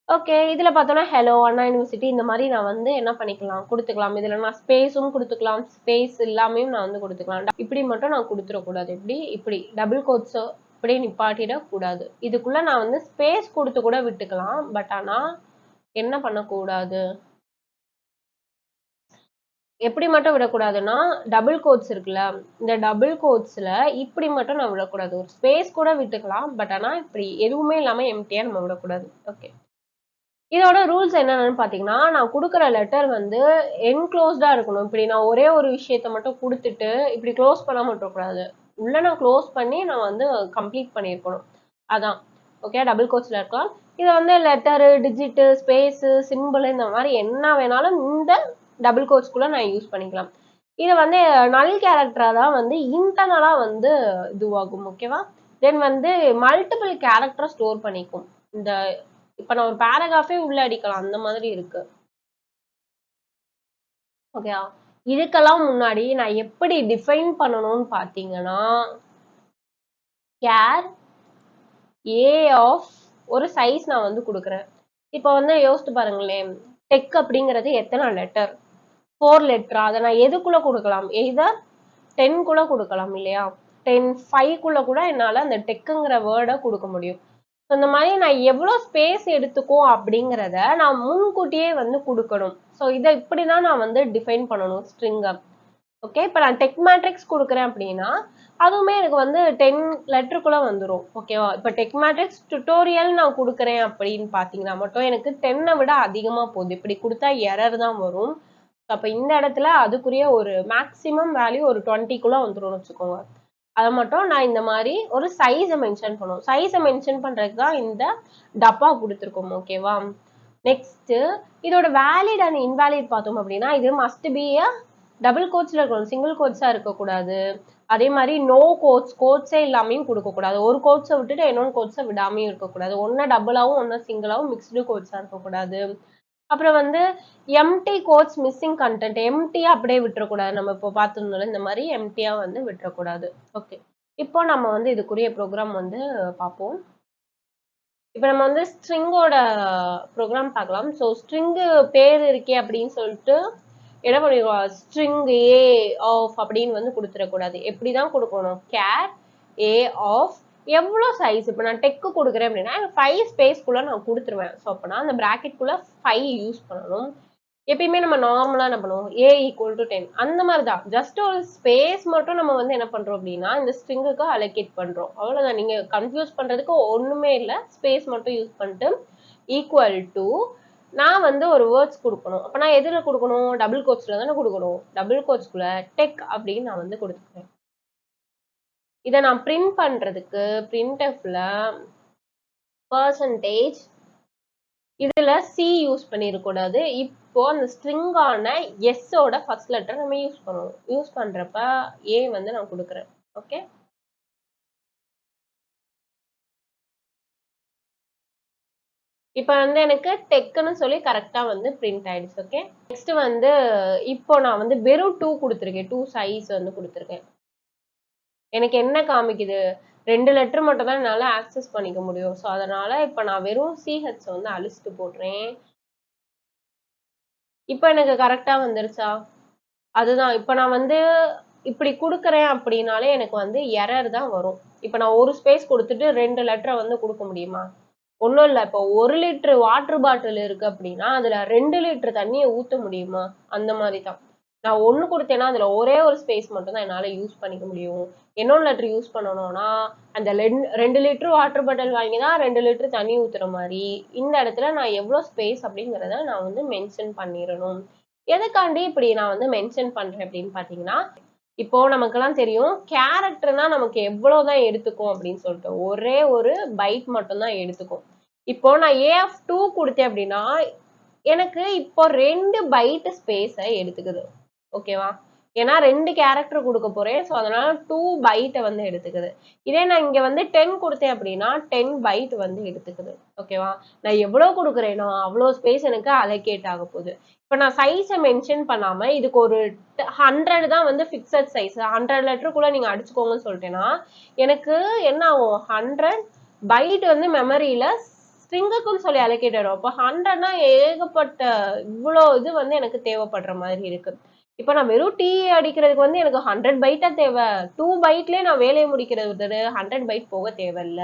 ஓகே, இதுல பார்த்தோம்னா ஹலோ அண்ணா யூனிவர்சிட்டி இந்த மாதிரி நான் வந்து என்ன பண்ணிக்கலாம் கொடுத்துக்கலாம். இதுல நான் ஸ்பேஸும் கொடுத்துக்கலாம், ஸ்பேஸ் இல்லாமையும் நான் வந்து கொடுத்துக்கலாம். இப்படி மட்டும் நான் கொடுத்துடக்கூடாது. இப்படி டபுள் கோட்ஸ் இப்படி நிப்பாட்டிடக்கூடாது. இதுக்குள்ள நான் வந்து ஸ்பேஸ் கொடுத்து கூட விட்டுக்கலாம். பட் ஆனா என்ன பண்ணக்கூடாது, எப்படி மட்டும் விடக்கூடாதுன்னா டபுள் கோட்ஸ் இருக்குல்ல, இந்த டபுள் கோட்ஸ்ல இப்படி மட்டும் நான் விடக்கூடாது. ஒரு ஸ்பேஸ் கூட விட்டுக்கலாம். பட் ஆனா இப்படி எதுவுமே இல்லாம எம்டியா நம்ம விடக்கூடாது. ஓகே, இதோட ரூல்ஸ் என்னென்னு பாத்தீங்கன்னா நான் கொடுக்குற லெட்டர் வந்து என்க்ளோஸ்டா இருக்கணும். இப்படி நான் ஒரே ஒரு விஷயத்த மட்டும் கொடுத்துட்டு இப்படி க்ளோஸ் பண்ணாம விட்டுறக்கூடாது. உள்ள நான் க்ளோஸ் பண்ணி நான் வந்து கம்ப்ளீட் பண்ணியிருக்கணும். அதான். ஓகே, டபுள் கோட்ஸ்ல இருக்கலாம். இதை வந்து லெட்டரு, டிஜிட்டு, ஸ்பேஸு, சிம்பிள் இந்த மாதிரி என்ன வேணாலும் இந்த டபுள் கோட்ஸ்குள்ள நான் யூஸ் பண்ணிக்கலாம். இது வந்து நல் கேரக்டரா தான் வந்து இன்டர்னலா வந்து இதுவாகும். ஓகேவா? தென் வந்து மல்டிபிள் கேரக்டரை ஸ்டோர் பண்ணிக்கும். இந்த இப்ப நான் ஒரு பேராகிராஃபே உள்ள அடிக்கலாம், அந்த மாதிரி இருக்கு. ஓகேவா? இதுக்கெல்லாம் முன்னாடி நான் எப்படி டிஃபைன் பண்ணணும்னு பாத்தீங்கன்னா கேர் ஏ ஆஃப் ஒரு சைஸ் நான் வந்து கொடுக்குறேன். இப்போ வந்து யோசிச்சு பாருங்களேன், டெக் அப்படிங்கிறது எத்தனை லெட்டர்? 4 லெட்டரா? அதை நான் எதுக்குள்ள கொடுக்கலாம்? எய்தர் 10 குள்ள கொடுக்கலாம் இல்லையா? 10, 5 குள்ள கூட என்னால அந்த டெக்குங்கிற வேர்டை கொடுக்க முடியும். இந்த மாதிரி நான் எவ்வளவு ஸ்பேஸ் எடுத்துக்கும் அப்படிங்கிறத நான் முன்கூட்டியே வந்து கொடுக்கணும். ஸோ இதை இப்படிதான் நான் வந்து டிஃபைன் பண்ணணும் ஸ்ட்ரிங்கை. ஓகே, இப்போ நான் டெக் மேட்ரிக்ஸ் கொடுக்குறேன் அப்படின்னா அதுவுமே எனக்கு வந்து 10 லெட்டருக்குள்ள வந்துடும். ஓகேவா? இப்போ டெக் மேட்ரிக்ஸ் டுட்டோரியல் நான் கொடுக்குறேன் அப்படின்னு பார்த்தீங்கன்னா மட்டும் எனக்கு 10 விட அதிகமாக போகுது. இப்படி கொடுத்தா எரர் தான் வரும். அப்போ இந்த இடத்துல அதுக்குரிய ஒரு மேக்சிமம் வேல்யூ ஒரு 20க்குள்ள வந்துடும் வச்சுக்கோங்க. அதை மட்டும் நான் இந்த மாதிரி ஒரு சைஸை மென்ஷன் பண்ணுவோம். சைஸை மென்ஷன் பண்றதுக்கு தான் இந்த டப்பா கொடுத்துருக்கோம். ஓகேவா? நெக்ஸ்ட் இதோட வேலிட் அண்ட் இன்வேலிட் பார்த்தோம் அப்படின்னா இது மஸ்ட் பி டபுள் கோட்ஸ்ல இருக்கணும், சிங்கிள் கோட்ஸா இருக்கக்கூடாது. அதே மாதிரி நோ கோட்ஸே இல்லாமையும் கொடுக்கக்கூடாது. ஒரு கோட்ஸை விட்டுட்டு இன்னொன்று கோட்ஸை விடாமையும் இருக்கக்கூடாது. ஒன்னு டபுளாவும் ஒன்னு சிங்கிளாவும் மிக்ஸ்டு கோட்ஸா இருக்கக்கூடாது. அப்புறம் வந்து எம்டி கோட்ஸ் மிஸ்ஸிங் கண்டென்ட் எம்டியா அப்படியே விட்டுறக்கூடாது. நம்ம இப்போ பார்த்துருந்தோம் இந்த மாதிரி எம்டியா வந்து விட்டுறக்கூடாது. ஓகே, இப்போ நம்ம வந்து இதுக்குரிய ப்ரோக்ராம் வந்து பார்ப்போம். இப்போ நம்ம வந்து ஸ்ட்ரிங்கோட ப்ரோக்ராம் பார்க்கலாம். ஸோ ஸ்ட்ரிங்கு பேர் இருக்கே அப்படின்னு சொல்லிட்டு என்ன பண்ணிடுவோம், ஸ்ட்ரிங் ஏ ஆஃப் அப்படின்னு வந்து கொடுத்துடக்கூடாது. எப்படிதான் கொடுக்கணும், கேர் ஏ ஆஃப் எவ்வளோ சைஸ். இப்போ நான் டெக்கு கொடுக்குறேன் அப்படின்னா 5 ஸ்பேஸ்க்குள்ள நான் கொடுத்துருவேன். ஸோ அப்போனா அந்த ப்ராக்கெட்குள்ள 5 யூஸ் பண்ணணும். எப்பயுமே நம்ம நார்மலா என்ன பண்ணுவோம், ஏ ஈக்குவல் டு 10 அந்த மாதிரி தான். ஜஸ்ட் ஒரு ஸ்பேஸ் மட்டும் நம்ம வந்து என்ன பண்றோம் அப்படின்னா இந்த ஸ்ட்ரிங்குக்கு அலோகேட் பண்றோம். அவ்வளவுதான். நீங்க கன்ஃபியூஸ் பண்றதுக்கு ஒண்ணுமே இல்லை. ஸ்பேஸ் மட்டும் யூஸ் பண்ணிட்டு ஈக்குவல் டு நான் வந்து ஒரு வேர்ட்ஸ் கொடுக்கணும். அப்ப நான் எதுல கொடுக்கணும், டபுள் கோட்ஸ்ல தானே கொடுக்கணும். டபுள் கோட்ஸ்குள்ள டெக் அப்படின்னு நான் வந்து கொடுத்துக்கிறேன். இதை நான் பிரிண்ட் பண்றதுக்கு printfல percentage இதுல சி யூஸ் பண்ணிடக்கூடாது. இப்போ அந்த ஸ்ட்ரிங்கான எஸ்ஸோட ஃபர்ஸ்ட் லெட்டர் நம்ம யூஸ் பண்ணணும். யூஸ் பண்றப்ப ஏ வந்து நான் கொடுக்குறேன். ஓகே, இப்போ வந்து எனக்கு டெக்குன்னு சொல்லி கரெக்டா வந்து பிரிண்ட் ஆயிடுச்சு. ஓகே, நெக்ஸ்ட் வந்து இப்போ நான் வந்து வெறும் 2 கொடுத்துருக்கேன். 2 சைஸ் வந்து கொடுத்துருக்கேன். எனக்கு என்ன காமிக்குது, 2 லெட்டர் மட்டும் தான் என்னால ஆக்சஸ் பண்ணிக்க முடியும். ஸோ அதனால இப்போ நான் வெறும் சிஹெச் வந்து அழிச்சிட்டு போடுறேன். இப்போ எனக்கு கரெக்டா வந்துருச்சா? அதுதான். இப்போ நான் வந்து இப்படி கொடுக்குறேன் அப்படின்னாலே எனக்கு வந்து எரர் தான் வரும். இப்போ நான் ஒரு ஸ்பேஸ் கொடுத்துட்டு 2 லெட்டரை வந்து கொடுக்க முடியுமா? ஒண்ணும் இல்ல. இப்போ 1 லிட்டர் வாட்டர் பாட்டில் இருக்கு அப்படின்னா, அதுல 2 லிட்டர் தண்ணிய ஊத்த முடியுமா? அந்த மாரி தான். நான் 1 குடுத்தேன்னா, அதுல ஒரே ஒரு ஸ்பேஸ் மட்டும் தான் என்னால யூஸ் பண்ணிக்க முடியும். இன்னொரு லிட்டர் யூஸ் பண்ணணும்னா, அந்த 2 லிட்டர் வாட்டர் பாட்டில் வாங்கி தான் 2 லிட்டர் தண்ணி ஊத்துற மாரி, இந்த இடத்துல நான் எவ்ளோ ஸ்பேஸ் அப்படிங்கிறத நான் வந்து மென்ஷன் பண்ணிறணும். எதுக்காண்டி இப்படி நான் வந்து மென்ஷன் பண்றேன் அப்படின்னு பார்த்தீங்கன்னா, இப்போ நமக்கெல்லாம் தெரியும் கேரக்டர்னா நமக்கு எவ்வளவுதான் எடுத்துக்கும் அப்படின்னு சொல்லிட்டு ஒரே ஒரு பைட் மட்டும் தான் எடுத்துக்கும். இப்போ நான் AF2 கொடுத்தேன் அப்படின்னா எனக்கு இப்போ 2 பைட் ஸ்பேஸ எடுத்துக்குது. ஓகேவா? ஏன்னா 2 கேரக்டர் கொடுக்க போறேன். ஸோ அதனால 2 பைட்ட வந்து எடுத்துக்குது. இதே நான் இங்க வந்து 10 கொடுத்தேன் அப்படின்னா 10 பைட் வந்து எடுத்துக்குது. ஓகேவா? நான் எவ்வளவு கொடுக்குறேனோ அவ்வளோ ஸ்பேஸ் எனக்கு அலோகேட் ஆக போகுது. இப்ப நான் சைஸை மென்ஷன் பண்ணாம இதுக்கு ஒரு 100 தான் வந்து ஃபிக்ஸட் சைஸ் 100 லிட்டருக்குள்ள நீங்க அடிச்சுக்கோங்கன்னு சொல்லிட்டேன்னா எனக்கு என்ன ஆகும் 100 பைட் வந்து மெமரியில ஸ்ட்ரிங்குக்குன்னு சொல்லி அலோகேட் ஆயிடும். அப்போ 100னா ஏகப்பட்ட இவ்வளோ இது வந்து எனக்கு தேவைப்படுற மாதிரி இருக்கு. இப்ப நான் வெறும் டீ அடிக்கிறதுக்கு வந்து எனக்கு 100 பைட்டா தேவை. 2 பைட்லயே நான் வேலையை முடிக்கிறது 100 பைட் போக தேவையில்ல.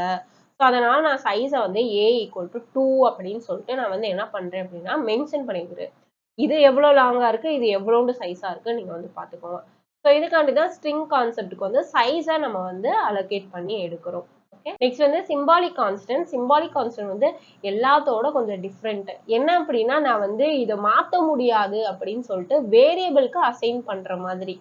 ஸோ அதனால நான் சைஸை வந்து A = 2 அப்படின்னு சொல்லிட்டு நான் வந்து என்ன பண்றேன் அப்படின்னா மென்ஷன் பண்ணிக்கிறேன். இது எவ்வளவு லாங்கா இருக்கு, இது எவ்வளோண்டு சைஸா இருக்கு நீங்க வந்து பாத்துக்கோங்க. ஸோ இதுக்காண்டி தான் ஸ்ட்ரிங் கான்செப்டுக்கு வந்து சைஸை நம்ம வந்து அலோகேட் பண்ணி எடுக்கிறோம். ஓகே, நெக்ஸ்ட் வந்து சிம்பாலிக் கான்ஸ்டன்ட். சிம்பாலிக் கான்ஸ்டன்ட் வந்து எல்லாத்தோட கொஞ்சம் டிஃப்ரெண்ட். என்ன அப்படின்னா நான் வந்து இதை மாத்த முடியாது அப்படின்னு சொல்லிட்டு வேரியபிளுக்கு அசைன் பண்ற மாதிரி.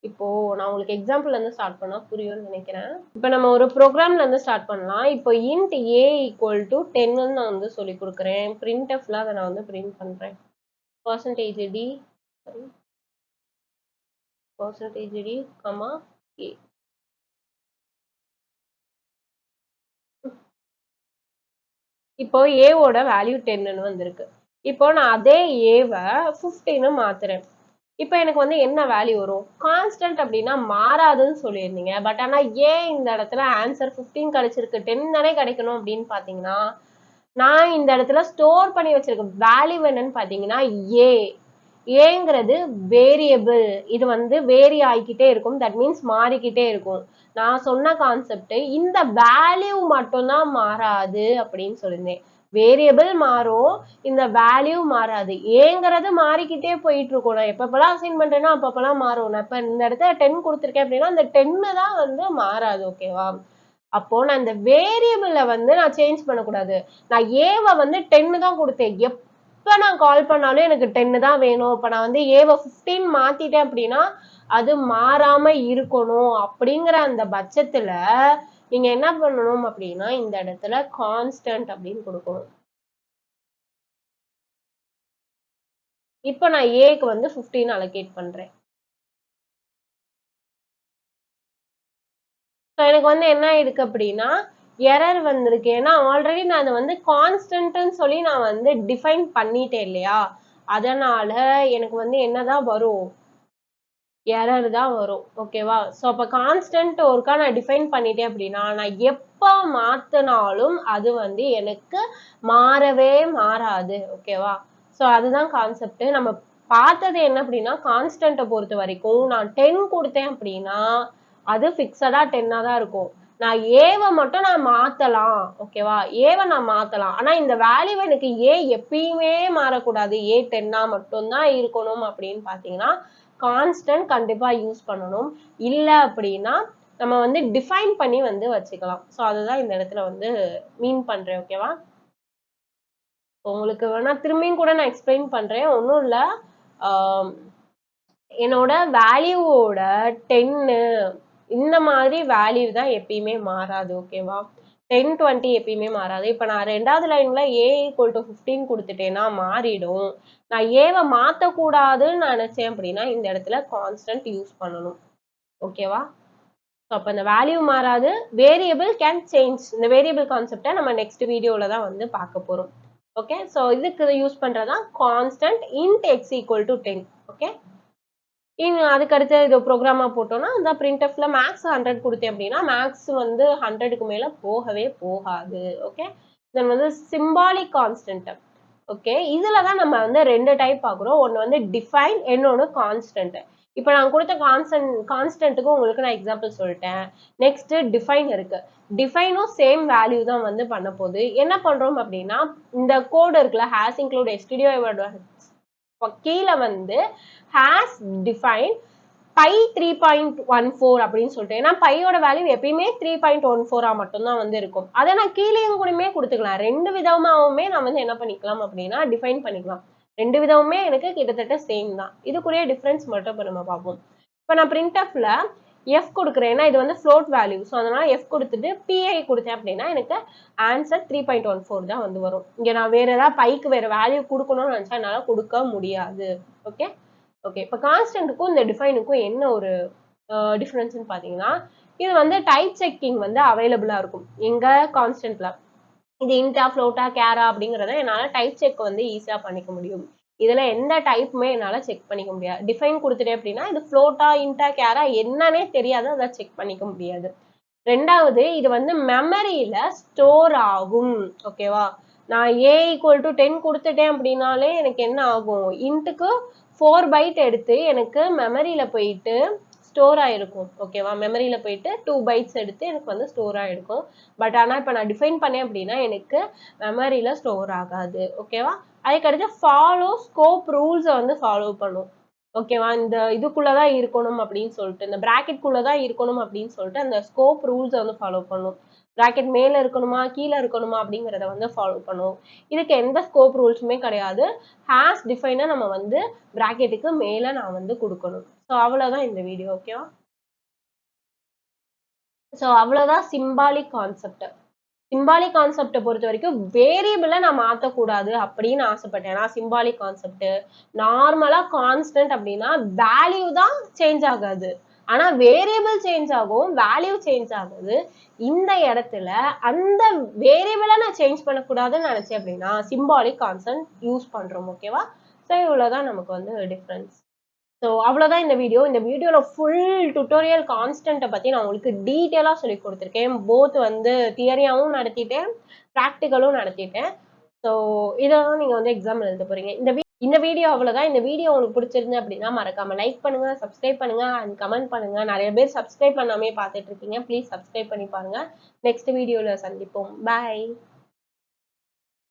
இப்போ நான் உங்களுக்கு எக்ஸாம்பிள் இருந்து ஸ்டார்ட் பண்ணா புரியும்னு நினைக்கிறேன். இப்போ நம்ம ஒரு ப்ரோக்ராம்ல இருந்து ஸ்டார்ட் பண்ணலாம். இப்போ int a = 10 நான் வந்து சொல்லி கொடுக்குறேன். printfல அதை நான் வந்து பிரிண்ட் பண்றேன். percentage d percentage d comma a. இப்போ a ஓட வேல்யூ 10ன்னு வந்திருக்கு. இப்போ நான் அதே a-வை 15 மாத்துறேன். இப்போ எனக்கு வந்து என்ன வேல்யூ வரும்? கான்ஸ்டன்ட் அப்படின்னா மாறாதுன்னு சொல்லியிருந்தீங்க. பட் ஆனா ஏன் இந்த இடத்துல ஆன்சர் 15 கிடைச்சிருக்கு 10 தானே கிடைக்கணும் அப்படின்னு பாத்தீங்கன்னா நான் இந்த இடத்துல ஸ்டோர் பண்ணி வச்சிருக்க வேல்யூ என்னன்னு பாத்தீங்கன்னா a. ஏங்கிறது வேரியபிள். இது வந்து வேரி ஆகிக்கிட்டே இருக்கும். தட் மீன்ஸ் மாறிக்கிட்டே இருக்கும். நான் சொன்ன கான்செப்ட் இந்த வேல்யூ மட்டும்தான் மாறாது அப்படின்னு சொல்லியிருந்தேன். வேரியபிள் மாறும், இந்த வேல்யூ மாறாது. ஏங்கிறது மாறிக்கிட்டே போயிட்டு இருக்கும். நான் எப்பப்பெல்லாம் அசைன் பண்றேன்னா அப்பப்பெல்லாம் மாறும். நான் இப்ப இந்த இடத்துல 10 கொடுத்துருக்கேன் அப்படின்னா அந்த 10 தான் வந்து மாறாது. ஓகேவா? அப்போ நான் இந்த வேரியபிள வந்து நான் சேஞ்ச் பண்ணக்கூடாது. நான் ஏவை வந்து 10 தான் கொடுத்தேன். எப்ப நான் கால் பண்ணாலும் எனக்கு 10 தான் வேணும். இப்ப நான் வந்து ஏவை 15 மாத்திட்டேன் அப்படின்னா அது மாறாம இருக்கணும் அப்படிங்கிற அந்த பட்சத்துல நீங்க என்ன பண்ணணும் அப்படின்னா இந்த இடத்துல கான்ஸ்டன்ட் அப்படின்னு கொடுக்கணும். இப்ப நான் ஏக்கு வந்து 15 அலோகேட் பண்றேன். எனக்கு வந்து என்ன ஆயிருக்கு அப்படின்னா எரர் வந்திருக்கு. ஏன்னா ஆல்ரெடி நான் அதை வந்து கான்ஸ்டன்ட்னு சொல்லி நான் வந்து டிஃபைன் பண்ணிட்டேன் இல்லையா? அதனால எனக்கு வந்து என்னதான் வரும்? எரர் தான் வரும். ஓகேவா? ஸோ அப்ப கான்ஸ்டன்ட் ஒருக்கா நான் டிஃபைன் பண்ணிட்டேன் அப்படின்னா நான் எப்ப மாத்தினாலும் அது வந்து எனக்கு மாறவே மாறாது. ஓகேவா? ஸோ அதுதான் கான்செப்ட். நம்ம பார்த்தது என்ன அப்படின்னா கான்ஸ்டன்ட்டை பொறுத்த வரைக்கும் நான் 10 கொடுத்தேன் அப்படின்னா அது ஃபிக்ஸடா 10ஆ தான் இருக்கும். நான் ஏவை மட்டும் நான் மாத்தலாம். ஓகேவா? ஏவை நான் மாத்தலாம். ஆனா இந்த வேல்யூ எனக்கு ஏ எப்பயுமே மாறக்கூடாது. ஏ 10ஆ மட்டும்தான் இருக்கணும் அப்படின்னு பாத்தீங்கன்னா கான்ஸ்டன்ட் கண்டிப்பா யூஸ் பண்ணணும். இல்ல அப்படின்னா நம்ம வந்து டிஃபைன் பண்ணி வந்து வச்சுக்கலாம். ஸோ அதுதான் இந்த இடத்துல வந்து மீன் பண்றேன். ஓகேவா? உங்களுக்கு வேணா திரும்பியும் கூட நான் எக்ஸ்பிளைன் பண்றேன். ஒன்றும் இல்லை. என்னோட வேல்யூவோட 10 இந்த மாதிரி வேல்யூ தான் எப்பயுமே மாறாது. ஓகேவா? 10, 20 எப்பயுமே மாறாது. இப்ப நான் 2வது லைன்ல a = 15 கொடுத்துட்டேன்னா மாறிடும். நான் ஏவை மாத்தக்கூடாதுன்னு நினைச்சேன் அப்படின்னா இந்த இடத்துல கான்ஸ்டன்ட் யூஸ் பண்ணணும். ஓகேவா? அப்ப இந்த வேல்யூ மாறாது. Variable can change. இந்த வேரியபிள் கான்செப்டை நம்ம நெக்ஸ்ட் வீடியோல தான் வந்து பார்க்க போறோம். ஓகே, ஸோ இதுக்கு யூஸ் பண்றதுதான் கான்ஸ்டன்ட் int x = 10. ஓகே, அதுக்கு அடுத்து இது ப்ரோக்ராமா போட்டோம்னா அந்த printfல மேக்ஸ் 100 கொடுத்தேன் அப்படின்னா மேக்ஸ் வந்து 100க்கு மேல போகவே போகாது. ஓகே, தென் வந்து சிம்பாலிக் கான்ஸ்டன்ட். ஓகே, இதுல தான் நம்ம வந்து 2 டைப் பார்க்குறோம். ஒன்னு வந்து டிஃபைன், இன்னொன்னு கான்ஸ்டன்ட். இப்போ நான் கொடுத்த கான்ஸ்டன்ட்டுக்கு உங்களுக்கு நான் எக்ஸாம்பிள் சொல்லிட்டேன். நெக்ஸ்ட் டிஃபைன் இருக்கு. டிஃபைனும் சேம் வேல்யூ தான் வந்து பண்ண போகுது. என்ன பண்றோம் அப்படின்னா, இந்த கோடு இருக்குல்ல, ஹேஸ் இன்க்ளூட் எஸ்டிடிஓ கீழே வந்து ஹேஸ் டிஃபைன் பை 3.14 அப்படின்னு சொல்லிட்டு, ஏன்னா பையோட வேல்யூ எப்பயுமே 3.14 மட்டும்தான் வந்து இருக்கும். அதை நான் கீழேயும் கூடமே கொடுத்துக்கலாம். ரெண்டு விதமாவுமே நான் வந்து என்ன பண்ணிக்கலாம் அப்படின்னா டிஃபைன் பண்ணிக்கலாம். ரெண்டு விதமுமே எனக்கு கிட்டத்தட்ட சேம் தான். இதுக்குரிய டிஃபரன்ஸ் மட்டும் இப்போ நம்ம பார்ப்போம். இப்போ நான் printfல எஃப் கொடுக்குறேன், ஏன்னா இது வந்து ஃப்ளோட் வேல்யூ. ஸோ அதனால எஃப் கொடுத்துட்டு பிஐ கொடுத்தேன் அப்படின்னா எனக்கு ஆன்சர் 3.14 தான் வந்து வரும். இங்கே நான் வேற ஏதாவது பைக்கு வேற வேல்யூ கொடுக்கணும்னு நினச்சா என்னால் கொடுக்க முடியாது. Okay okay. இப்போ கான்ஸ்டன்ட்டுக்கும் இந்த டிஃபைனுக்கும் என்ன ஒரு டிஃபரன்ஸ்னு பார்த்தீங்கன்னா, இது வந்து டைப் செக்கிங் வந்து அவைலபிளாக இருக்கும் எங்க கான்ஸ்டன்ட்ல. இது இன்டா ஃப்ளோட்டா கேரா அப்படிங்கிறத என்னால் டைப் செக் வந்து ஈஸியாக பண்ணிக்க முடியும். இதுல எந்த டைப்புமே என்னால செக் பண்ணிக்க முடியாது. டிஃபைன் கொடுத்துட்டேன் அப்படின்னா இது ஃப்ளோட்டா இன்டா கேரா என்னன்னே தெரியாது, அதை செக் பண்ணிக்க முடியாது. ரெண்டாவது, இது வந்து மெமரியில ஸ்டோர் ஆகும். ஓகேவா? நான் a = 10 கொடுத்துட்டேன் அப்படின்னாலே எனக்கு என்ன ஆகும், இன்ட்டுக்கு 4 பைட் எடுத்து எனக்கு மெமரியில போயிட்டு ஸ்டோர் ஆயிருக்கும். ஓகேவா? மெமரியில போயிட்டு 2 பைட்ஸ் எடுத்து எனக்கு வந்து ஸ்டோர் ஆயிருக்கும். பட் ஆனா இப்ப நான் டிஃபைன் பண்ணேன் அப்படின்னா எனக்கு மெமரியில ஸ்டோர் ஆகாது. ஓகேவா? அதுக்கடுத்து ஃபாலோ ஸ்கோப் ரூல்ஸை வந்து ஃபாலோ பண்ணும். ஓகேவா? இந்த இதுக்குள்ளதான் இருக்கணும் அப்படின்னு சொல்லிட்டு, இந்த பிராக்கெட் குள்ளதான் இருக்கணும் அப்படின்னு சொல்லிட்டு அந்த ஸ்கோப் ரூல்ஸை வந்து ஃபாலோ பண்ணும். பிராக்கெட் மேல இருக்கணுமா கீழே இருக்கணுமா அப்படிங்கிறத வந்து ஃபாலோ பண்ணும். இதுக்கு எந்த ஸ்கோப் ரூல்ஸுமே கிடையாது. ஹேஸ் டிஃபைனை நம்ம வந்து பிராக்கெட்டுக்கு மேல நான் வந்து கொடுக்கணும். ஸோ அவ்வளவுதான் இந்த வீடியோ. ஓகேவா? ஸோ அவ்வளவுதான் சிம்பாலிக் கான்செப்ட். சிம்பாலிக் கான்செப்டை பொறுத்த வரைக்கும் வேரியபிளை நான் மாற்றக்கூடாது அப்படின்னு ஆசைப்பட்டேன். நான் சிம்பாலிக் கான்செப்ட் நார்மலா கான்ஸ்டன்ட் அப்படின்னா வேல்யூ தான் சேஞ்ச் ஆகாது, ஆனா வேரியபிள் சேஞ்ச் ஆகும், வேல்யூ சேஞ்ச் ஆகுது. இந்த இடத்துல அந்த வேரியபிளை நான் சேஞ்ச் பண்ணக்கூடாதுன்னு நினைச்சேன் அப்படின்னா சிம்பாலிக் கான்செப்ட் யூஸ் பண்றோம். ஓகேவா? ஸோ இவ்வளவுதான் நமக்கு வந்து டிஃபரன்ஸ். ஸோ அவ்வளோதான் இந்த வீடியோ. இந்த வீடியோவில் ஃபுல் டுட்டோரியல் கான்ஸ்டன்ட்டை பற்றி நான் உங்களுக்கு டீட்டெயிலாக சொல்லி கொடுத்துருக்கேன். போத் வந்து தியரியாகவும் நடத்திட்டேன், ப்ராக்டிக்கலும் நடத்திட்டேன். ஸோ இதெல்லாம் நீங்கள் வந்து எக்ஸாம் எழுத போகிறீங்க. இந்த வீடியோ அவ்வளோதான். இந்த வீடியோ உங்களுக்கு பிடிச்சிருந்து அப்படின்னா மறக்காம லைக் பண்ணுங்க, சப்ஸ்கிரைப் பண்ணுங்க அண்ட் கமெண்ட் பண்ணுங்க. நிறைய பேர் சப்ஸ்கிரைப் பண்ணாமே பார்த்துட்டு இருக்கீங்க. ப்ளீஸ் சப்ஸ்கிரைப் பண்ணி பாருங்க. நெக்ஸ்ட் வீடியோவில் சந்திப்போம். பாய்.